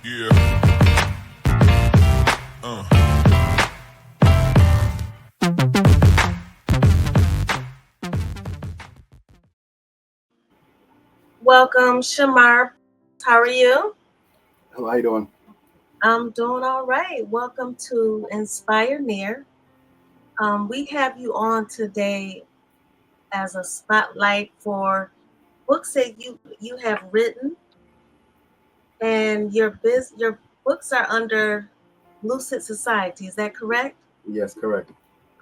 Yeah. Welcome, Shamar. How are you? How you doing? I'm doing all right. Welcome to Inspireneer. We have you on today as a spotlight for books that you have written, and your books are under Lucidsociety. Is that correct? Yes, correct.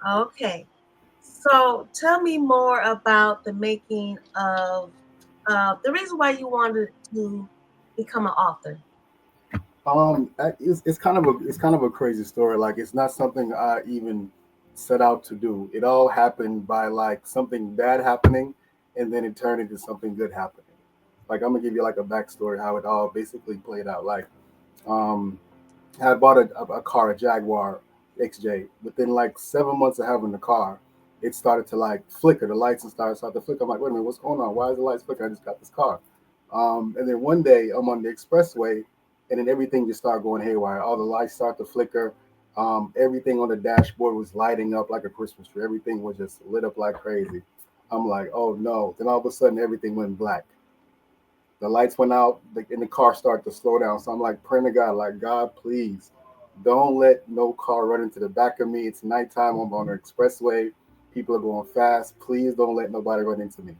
Okay. So tell me more about the making of the reason why you wanted to become an author. It's kind of a crazy story. Like it's not something I even set out to do. It all happened by like something bad happening, and then it turned into something good happening. Like I'm gonna give you like a backstory how it all basically played out. Um, I bought a car, a Jaguar XJ. Within like 7 months of having the car, it started to like flicker. The lights and started to flicker. I'm like, wait a minute, what's going on? Why is the lights flickering? I just got this car. And then one day I'm on the expressway, and then everything just started going haywire. All the lights start to flicker. Everything on the dashboard was lighting up like a Christmas tree. Everything was just lit up like crazy. I'm like, oh no. Then all of a sudden everything went black. The lights went out, and the car started to slow down. So I'm like praying to God, like, God, please don't let no car run into the back of me. It's nighttime. I'm on the expressway. People are going fast. Please don't let nobody run into me.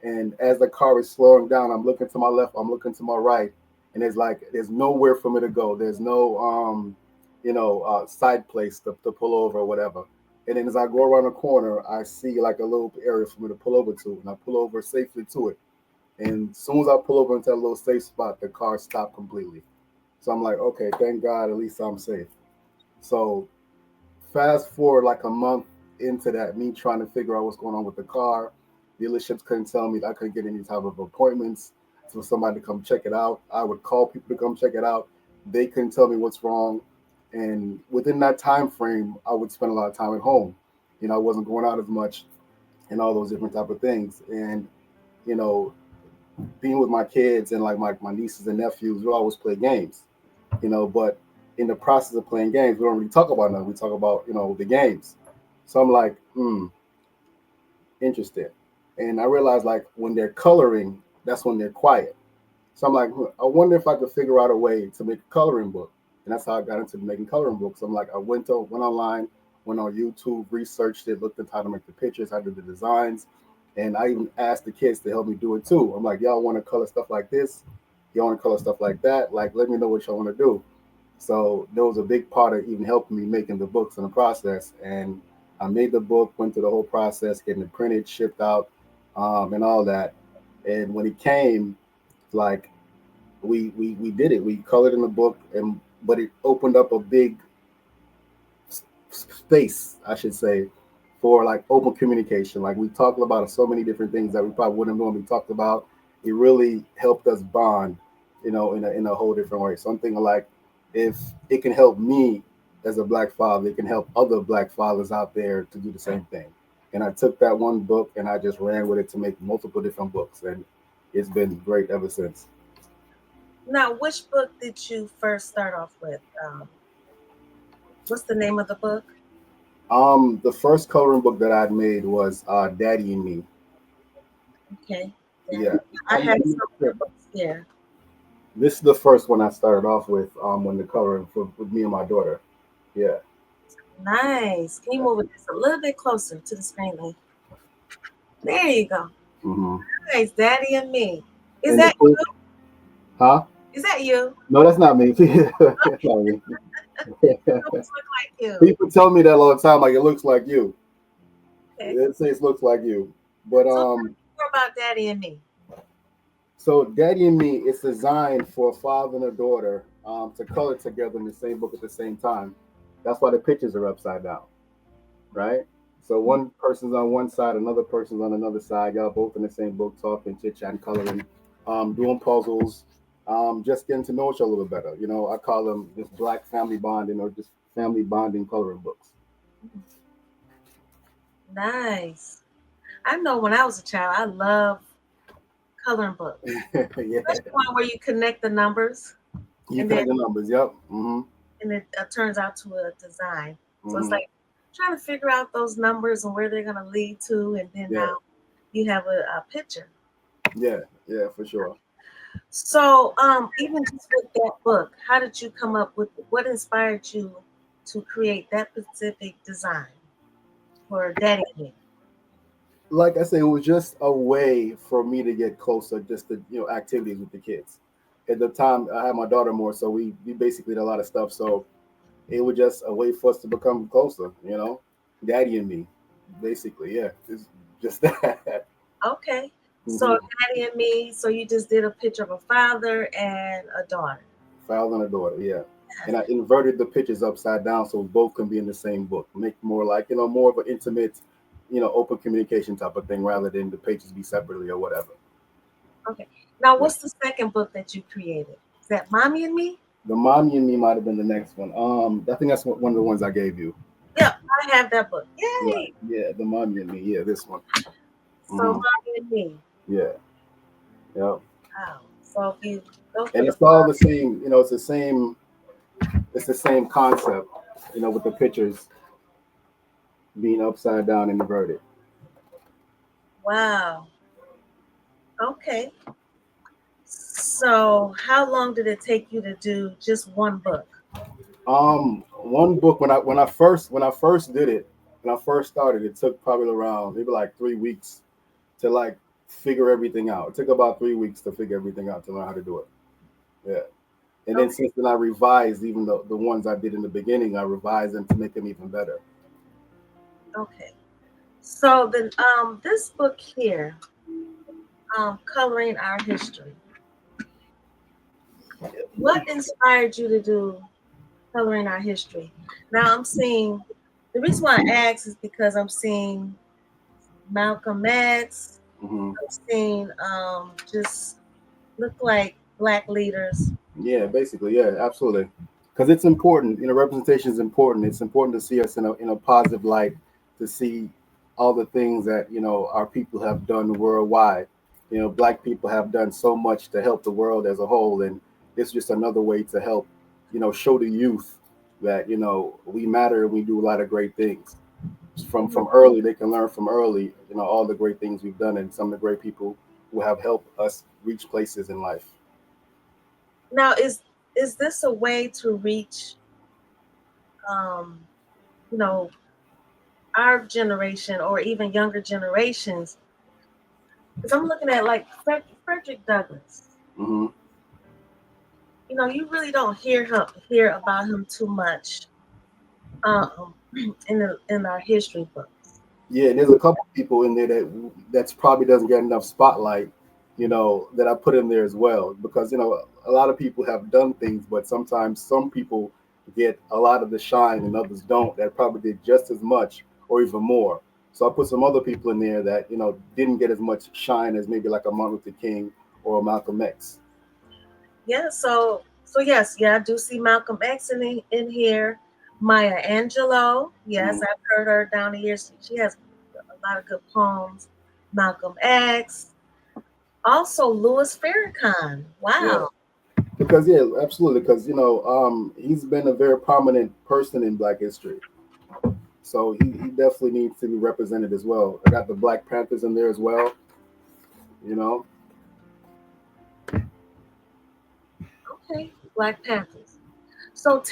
And as the car is slowing down, I'm looking to my left, I'm looking to my right, and there's nowhere for me to go. There's no side place to pull over or whatever. And then as I go around the corner, I see like a little area for me to pull over to, and I pull over safely to it. And as soon as I pull over into that little safe spot, the car stopped completely. So I'm like, okay, thank God, at least I'm safe. So fast forward like a month into that, me trying to figure out what's going on with the car. Dealerships couldn't tell me that I couldn't get any type of appointments for somebody to come check it out. I would call people to come check it out. They couldn't tell me what's wrong. And within that time frame, I would spend a lot of time at home. I wasn't going out as much and all those different type of things. And you know, being with my kids and like my nieces and nephews, we always play games. But in the process of playing games, we don't really talk about nothing. We talk about, the games. So I'm like, interested. And I realized like when they're coloring, that's when they're quiet. So I'm like, I wonder if I could figure out a way to make a coloring book. And that's how I got into making coloring books. I'm like, I went online, went on YouTube, researched it, looked at how to make the pictures, how to do the designs. And I even asked the kids to help me do it too. I'm like, y'all want to color stuff like this? Y'all want to color stuff like that? Like, let me know what y'all want to do. So there was a big part of even helping me making the books in the process. And I made the book, went through the whole process, getting it printed, shipped out, and all that. And when it came, like we did it. We colored in the book, and but it opened up a big space, I should say, for like open communication. Like we talked about so many different things that we probably wouldn't have normally talked about. It really helped us bond, in a whole different way. So I'm thinking like, if it can help me as a black father, it can help other black fathers out there to do the same thing. And I took that one book and I just ran with it to make multiple different books, and it's been great ever since. Now, which book did you first start off with? What's the name of the book? The first coloring book that I'd made was Daddy and Me. Okay, Yeah, Daddy. I I'm, have I'm some of sure. your books here. This is the first one I started off with. When the coloring for with me and my daughter. Yeah. Nice. Can you move it just a little bit closer to the screen? There you go. Hmm. Nice, Daddy and Me. Is And the that cool, you? huh? Is that you? No, that's not me. That's not me. It almost look like you. People tell me that all the time. Like it looks like you. Okay. It says looks like you. But So tell me more about Daddy and Me. so Daddy and Me is designed for a father and a daughter to color together in the same book at the same time. That's why the pictures are upside down, right? So one person's on one side, another person's on another side. Y'all both in the same book, talking, chit chatting, coloring, doing puzzles, just getting to know each other a little better. I call them just black family bonding or just family bonding coloring books. Nice. I know when I was a child, I loved coloring books, Yeah. especially one where you connect the numbers. You and then tag the numbers. Yep. Mm-hmm. it turns out to a design. So it's Mm-hmm. like trying to figure out those numbers and where they're going to lead to, and then Yeah. now you have a picture. Yeah. Yeah. For sure. So, even just with that book, how did you come up with what inspired you to create that specific design for Daddy and Me? Like I say, it was just a way for me to get closer, just to activities with the kids. At the time, I had my daughter more, so we basically did a lot of stuff. So it was just a way for us to become closer. Daddy and me, basically. Yeah, it's just that. Okay. So hmm Daddy and Me, so you just did a picture of a father and a daughter. Father and a daughter. Yeah, and I inverted the pictures upside down so both can be in the same book. Make more like more of an intimate, open communication type of thing rather than the pages be separately or whatever. Okay. Now, Yeah. what's the second book that you created? Is that Mommy and Me? The Mommy and Me might have been the next one. I think that's one of the ones I gave you. Yep, I have that book. Right. Yay! Yeah, the Mommy and Me. Yeah, this one. So hmm Mommy and Me. Yeah. Yeah. Wow. So if you go for And the it's all the same. It's the same. It's the same concept. With the pictures being upside down and inverted. wow. Okay. So how long did it take you to do just one book? One book when I first did it, when I first started, it took probably around maybe like 3 weeks to like figure everything out. It took about 3 weeks to figure everything out to learn how to do it. Yeah. And then Okay. since then I revised even the ones I did in the beginning, I revised them to make them even better. Okay. So then this book here, Coloring Our History. What inspired you to do Coloring Our History? Now I'm seeing the reason why I ask is because I'm seeing Malcolm X, hmm I'm seeing just look like black leaders. Yeah, basically, yeah, absolutely. Because it's important. Representation is important. It's important to see us in a positive light, to see all the things that our people have done worldwide. Black people have done so much to help the world as a whole, and it's just another way to help, show the youth that we matter and we do a lot of great things. From early, they can learn from early, all the great things we've done and some of the great people who have helped us reach places in life. Now is this a way to reach um, you know our generation or even younger generations? Because I'm looking at like Frederick Douglass. hmm You really don't hear about him too much um, in our history books. Yeah, and there's a couple people in there that's probably doesn't get enough spotlight, that I put in there as well because a lot of people have done things, but sometimes some people get a lot of the shine and others don't. That probably did just as much or even more. So I put some other people in there that didn't get as much shine as maybe like a Martin Luther King or a Malcolm X. Yeah, so yes, yeah, I do see Malcolm X in here. Maya Angelou, yes, Mhm. I've heard her down the years. She has a lot of good poems. Malcolm X, also Louis Farrakhan. Yeah, Wow. because yeah, absolutely, because he's been a very prominent person in Black history. So he definitely needs to be represented as well. I got the Black Panthers in there as well. You know, Okay, Black Panthers. So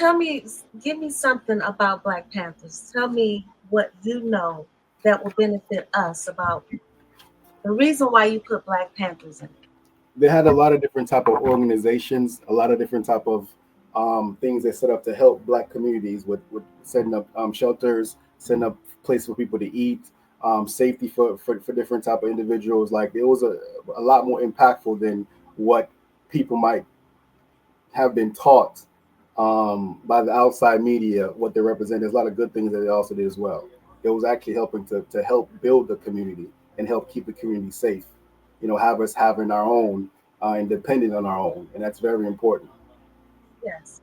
give me something about Black Panthers. Tell me what you know that will benefit us about the reason why you put Black Panthers in it. they had a lot of different type of organizations, a lot of different type of things they set up to help Black communities with setting up shelters, setting up place for people to eat, safety for different type of individuals. Like it was a lot more impactful than what people might have been taught by the outside media what they represent. There's a lot of good things that they also did as well. It was actually helping to help build the community and help keep the community safe. Have us having our own and depending on our own, and that's very important. Yes.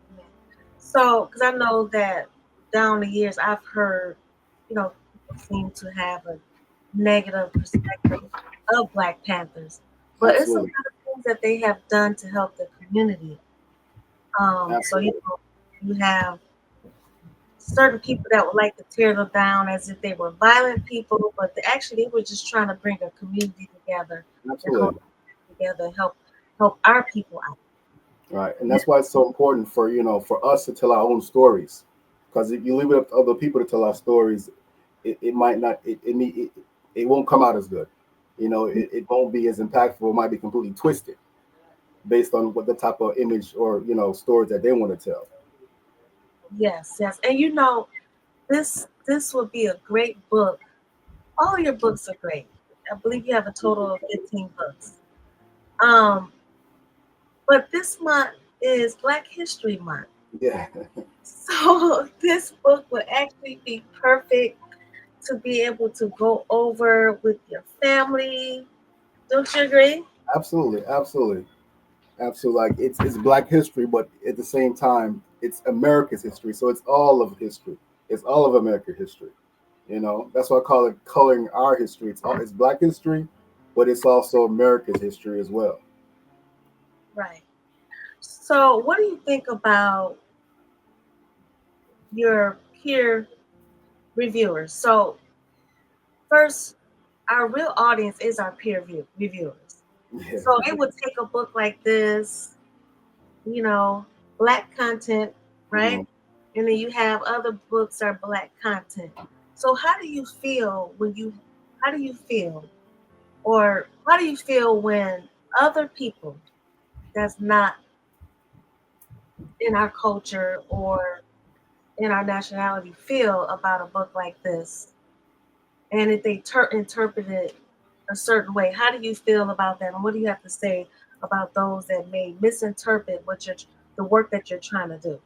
So, because I know that down the years, I've heard, people seem to have a negative perspective of Black Panthers, but it's a Absolutely. lot of things that they have done to help the community. So you Absolutely. know, you have certain people that would like to tear them down as if they were violent people, but actually they were just trying to bring a community together and hold Absolutely. together and help our people out. Right. And that's why it's so important for, for us to tell our own stories. Because if you leave it up to other people to tell our stories, it might not, it won't come out as good. It won't be as impactful. It might be completely twisted based on what the type of image or, stories that they want to tell. Yes, yes. And you know, this would be a great book. All your books are great. I believe you have a total of 15 books. Um, but this month is Black History Month. Yeah. So this book would actually be perfect to be able to go over with your family. Don't you agree? Absolutely. Absolutely. Absolutely. Like it's Black history, but at the same time, it's America's history. So it's all of history. It's all of American history. That's why I call it coloring our history. It's Black history, but it's also America's history as well. Right. So what do you think about your peer reviewers? So first, our real audience is our reviewers. Yeah. So they would take a book like this, you know, black content, right? Hmm. And then you have other books that are black content. So how do you feel or how do you feel when other people that's not in our culture or in our nationality feel about a book like this, and if they interpret it a certain way, how do you feel about that, and what do you have to say about those that may misinterpret the work that you're trying to do?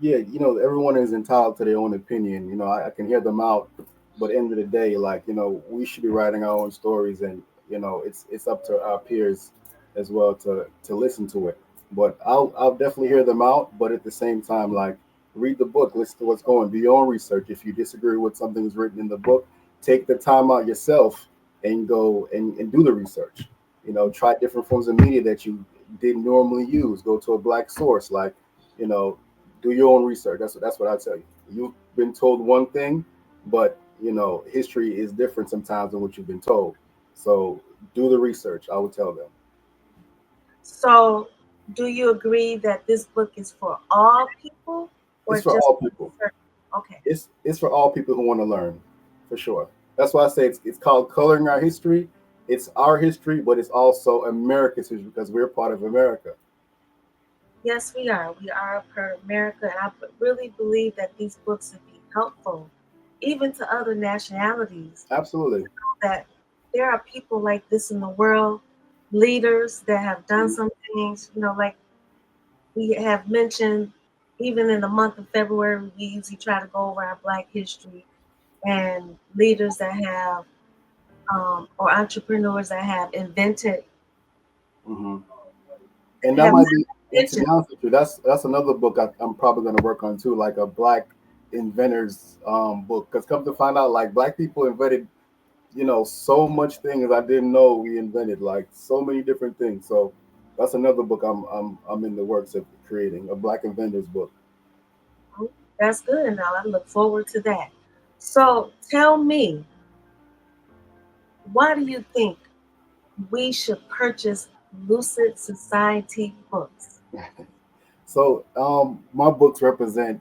Yeah, everyone is entitled to their own opinion. I can hear them out, but at the end of the day, like, we should be writing our own stories, and it's up to our peers as well to listen to it. But I'll definitely hear them out, but at the same time, like, read the book, listen to what's going, do your own research. If you disagree with something that's written in the book, take the time out yourself and go and do the research. Try different forms of media that you didn't normally use. Go to a black source, like, you know do your own research. That's what I tell you. You've been told one thing, but history is different sometimes than what you've been told. So do the research. I would tell them So, do you agree that this book is for all people or it's for just all people. certain? Okay. It's for all people who want to learn, for sure. That's why I say it's called coloring our history. It's our history, but it's also America's history because we're part of America. Yes, we are. We are per America, and I really believe that these books would be helpful, even to other nationalities. Absolutely. That there are people like this in the world, leaders that have done Mhm. some things. You know, like we have mentioned, even in the month of February, we usually try to go over our Black history and leaders that have or entrepreneurs that have invented Hmm. And that have might be, and to inventions. be honest with you, that's another book I'm probably going to work on too, like a black inventors book. Because come to find out, like, black people invented, so much things I didn't know we invented, like so many different things. So that's another book I'm in the works of creating, a black inventors book. That's good, and I look forward to that. So tell me, why do you think we should purchase Lucid Society books? So my books represent,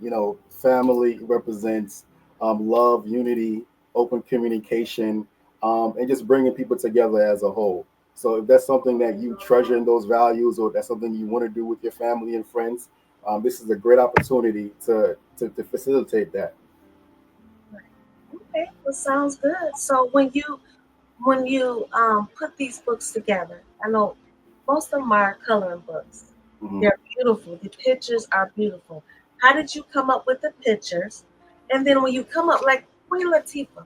family, represents love, unity, open communication, and just bringing people together as a whole. So if that's something that you treasure in those values, or that's something you want to do with your family and friends, this is a great opportunity to facilitate that. Okay, well, sounds good. So when you put these books together, I know most of them are coloring books. Hmm. They're beautiful. The pictures are beautiful. How did you come up with the pictures? And then when you come up like Queen Latifah,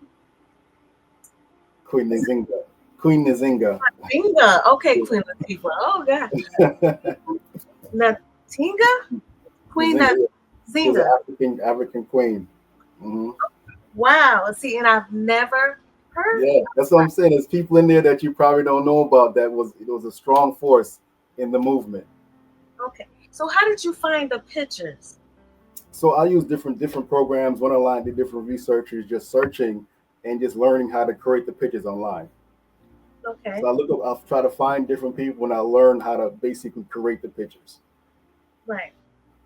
Queen is it Nzinga. Queen Nzinga. Tinga? Okay, Queen Latifah. Oh God, Natinga, Queen Nzinga. She was an Nazinga. African queen. Hmm. Wow. See, and I've never heard. Yeah, that's what I'm saying. There's people in there that you probably don't know about. That was it was a strong force in the movement. Okay. So how did you find the pictures? So I use different programs, went online, did different researches, just searching and just learning how to create the pictures online. So Okay, I look up, I'll try to find different people and I learn how to basically create the pictures. right.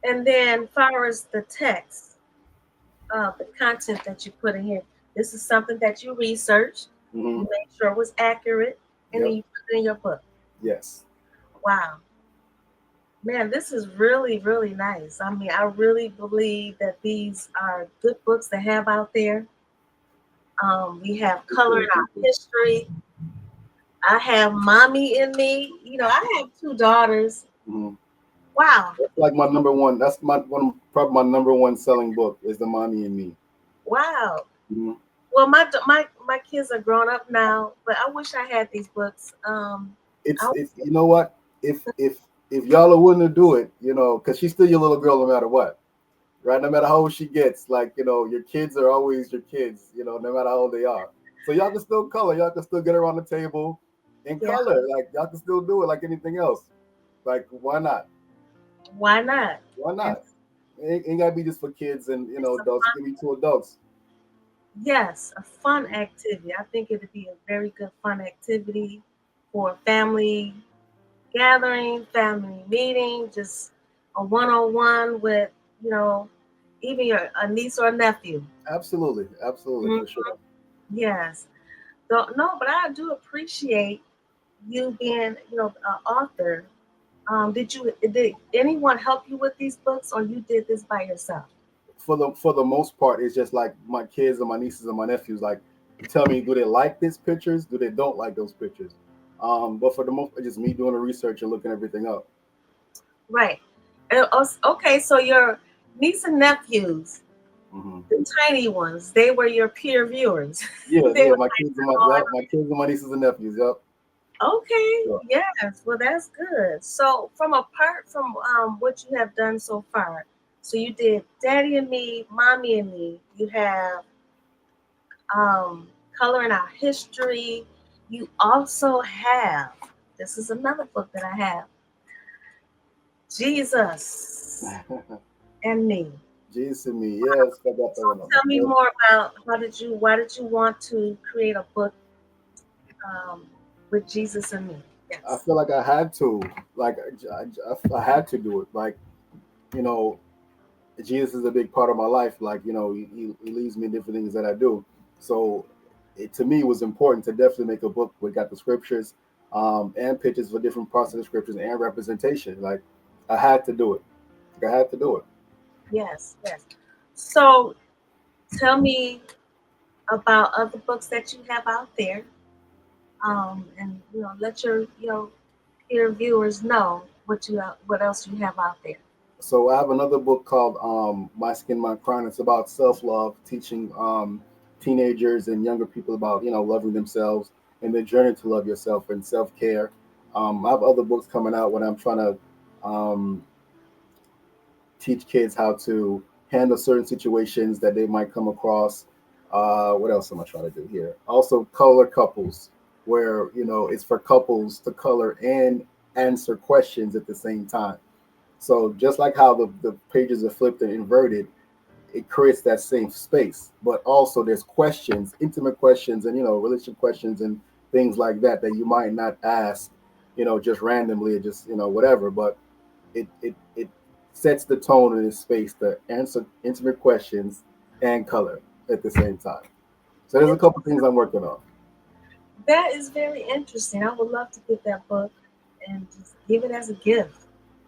And then, far as the text, the content that you put in here, this is something that you researched, Hmm. you made sure it was accurate, and then Yep. you put it in your book. Yes. Wow, man, this is really, really nice. I mean, I really believe that these are good books to have out there. We have Color in Appreciate it. Thank Our you. History. I have Mommy in Me. You know, I have two daughters. Hmm. Wow, That's like my number one. That's my one, probably my number one selling book is The Mommy and Me. wow. Hmm. Well, my kids are grown up now, but I wish I had these books. I It's you know what? If y'all are willing to do it, because she's still your little girl no matter what, right? No matter how old she gets, like your kids are always your kids, no matter how old they are. So y'all can still color. Y'all can still get around the table and yeah, color. Like y'all can still do it like anything else. Like why not? why not? Why And not? Ain't gotta be just for kids and it's a adults. It can be two adults. yes, a fun activity. I think it'd be a very good fun activity for family gathering, family meeting, just a one-on-one with, you know, even your a niece or a nephew. Absolutely, absolutely, Mhm. for sure. Yes. So, no, but I do appreciate you being, an author. Did anyone help you with these books, or you did this by yourself? For the most part, it's just like my kids and my nieces and my nephews. Like, you tell me, do they like these pictures? Do they don't like those pictures? But for the most, it's just me doing the research and looking everything up. Right. Okay, so your niece and nephews, Hmm. the tiny ones, they were your peer viewers. Yeah, They yeah, were my like, kids and my nieces and nephews. Yep. okay, Sure. yes, well, that's good. So, from apart from what you have done so far, so you did Daddy and Me, Mommy and Me. You have um, Color in Our History. You also have, this is another book that I have, Jesus and Me. Jesus and me. Yes, I got that So one on tell me there. Yep. more about why did you want to create a book um, with Jesus and Me? I Yes. feel like I had to, like, I had to do it. Like, you know, Jesus is a big part of my life. Like, he leads me in different things that I do. So, to me, it was important to definitely make a book where it got the scriptures, and pictures for different parts of the scriptures and representation. Like, I had to do it. Like, I had to do it. Yes, yes. So tell me about other books that you have out there, and let your peer viewers know what else you have out there. So I have another book called My Skin, My Crown. It's about self love, teaching teenagers and younger people about loving themselves and their journey to love yourself and self care. I have other books coming out when I'm trying to um, teach kids how to handle certain situations that they might come across. What else am I trying to do here? Also, color couples, where it's for couples to color and answer questions at the same time. So just like how the pages are flipped and inverted, it creates that same space. But also there's questions, intimate questions, and relationship questions and things like that you might not ask, just randomly or just whatever. But it sets the tone in this space to answer intimate questions and color at the same time. So there's a couple things I'm working on. That is very interesting. I would love to get that book and just give it as a gift.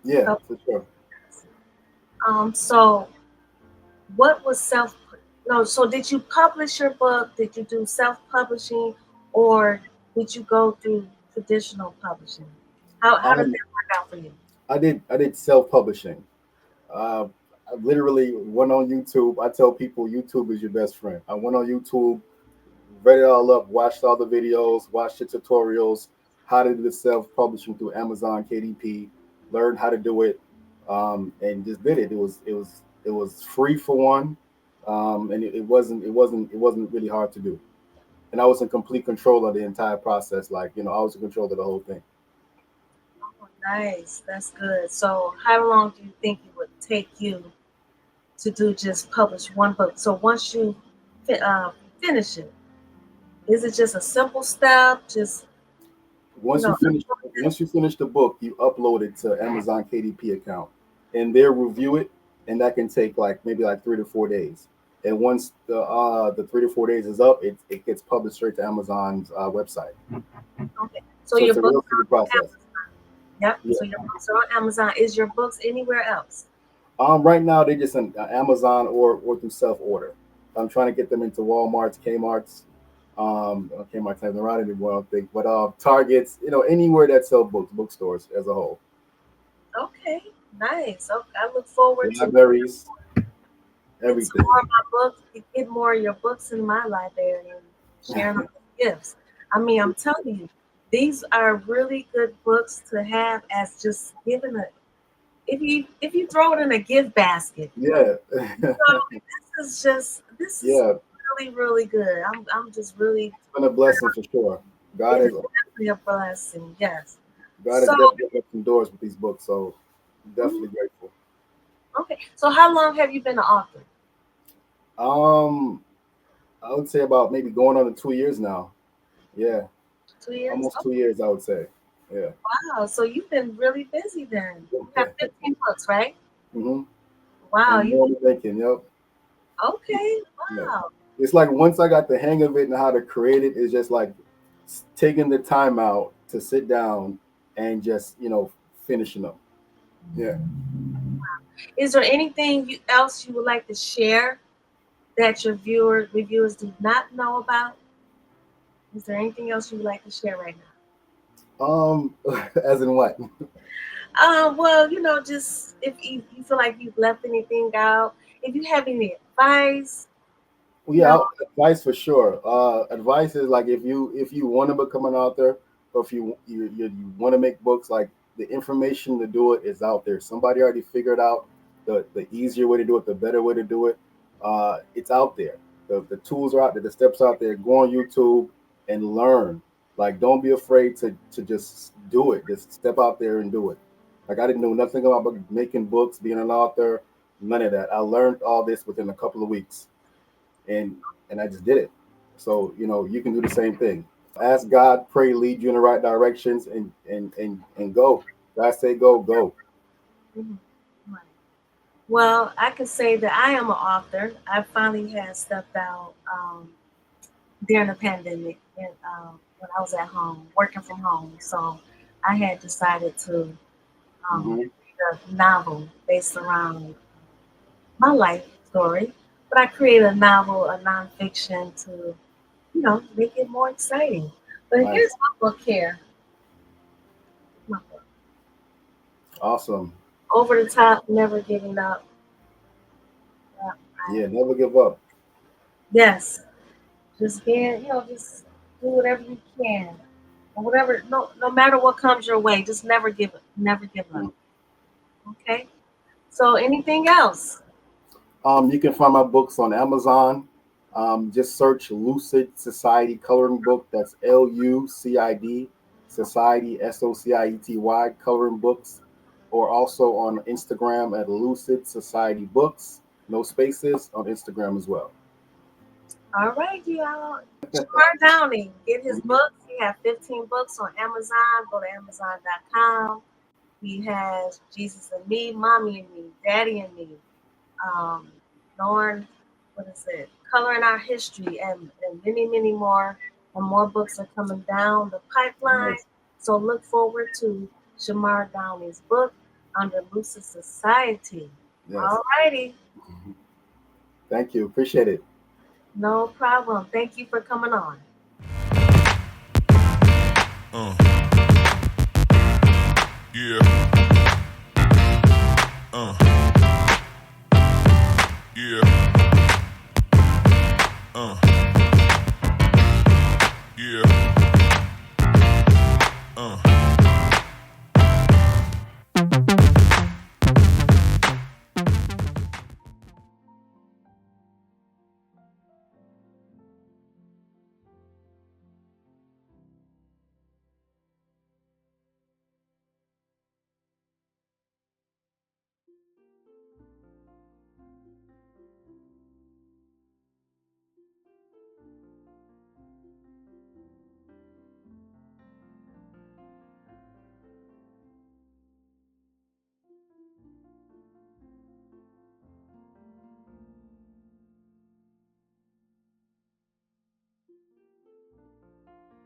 Yeah, Couple for sure. So what was self? No, so did you publish your book? Did you do self-publishing, or did you go through traditional publishing? How did Um, that work out for you? I did self publishing. Uh, I literally went on YouTube. I tell people YouTube is your best friend. I went on YouTube, read it all up, watched all the videos, watched the tutorials, how to do the self publishing through Amazon KDP, learned how to do it, and just did it. It was free for one, and it wasn't really hard to do. And I was in complete control of the entire process. Like I was in control of the whole thing. Oh, Nice. That's good. So, how long do you think it would take you to do just publish one book? So, once you fi- uh, finish it, is it just a simple step? Just you Once know, you finish once you finish the book, you upload it to Amazon KDP account, and they'll review it, and that can take like maybe like 3 to 4 days. And once the 3 to 4 days is up, it gets published straight to Amazon's website. okay. So So your it's a books real are simple on process. Amazon. Yep. Yeah. So your books are on Amazon. Is your books anywhere else? Right now they just on Amazon or through self order. I'm trying to get them into Walmart's, Kmart's. Kmart's hasn't around anymore, I don't think, but Targets, anywhere that sell books, bookstores as a whole, Okay. Nice. Okay. I look forward to libraries, get some everything. more of my books, get more of your books in my library and sharing them as gifts. I mean, I'm telling you, these are really good books to have as just giving a if you throw it in a gift basket. Yeah, So this is yeah. really good. I'm just really It's been a blessing for sure. God it is has definitely a blessing. Yes. God has So definitely opened some doors with these books, so mhm, definitely grateful. okay. So how long have you been an author? Um, I would say about maybe going on to 2 years now. Yeah, 2 years? almost 2 years, I would say. Yeah. Wow, so you've been really busy then. You have 15 books, right? hmm Wow, And you more thinking, yep. okay? Yeah. Wow. It's like once I got the hang of it and how to create it, it's just like taking the time out to sit down and just, finishing them. Yeah. Is there anything else you would like to share that your reviewers do not know about? Is there anything else you would like to share right Um, as in what? now? Well, just if you feel like you've left anything out, if you have any advice, Well, you yeah, know, advice for sure. Advice is like if you want to become an author, or if you want to make books, like the information to do it is out there. Somebody already figured out the easier way to do it, the better way to do it. It's out there. The tools are out there. The steps out there. Go on YouTube and learn. Like, don't be afraid to just do it. Just step out there and do it. Like, I didn't know nothing about making books, being an author, none of that. I learned all this within a couple of weeks, and I just did it. So you can do the same thing. Ask God, pray, lead you in the right directions, and go. God say go, go. mhm, right. Well, I can say that I am an author. I finally had stepped out during the pandemic when I was at home, working from home. So I had decided to hmm read a novel based around my life story. But I created a novel, a nonfiction to, make it more exciting. But here's Nice, my book here. My book. awesome. Over the top, never giving up. Yeah, never give up. Yes, just being, just do whatever you can. Or whatever, no matter what comes your way, just never give up. Mm. Okay? So anything else? You can find my books on Amazon. Just search Lucid Society coloring book. That's LUCID Society SOCIETY coloring books, or also on Instagram at Lucid Society Books. No spaces on Instagram as well. All right, y'all. Shamar Downie, get his books. He has 15 books on Amazon. Go to Amazon.com. He has Jesus and Me, Mommy and Me, Daddy and Me, um, Lauren, what is it? Coloring Our History, and many, many more. And more books are coming down the pipeline. Yes, So look forward to Shamar Downie's book under Lucid Society. yes. All righty. Thank you. Appreciate it. No problem. Thank you for coming on. Uh, yeah, uh, yeah.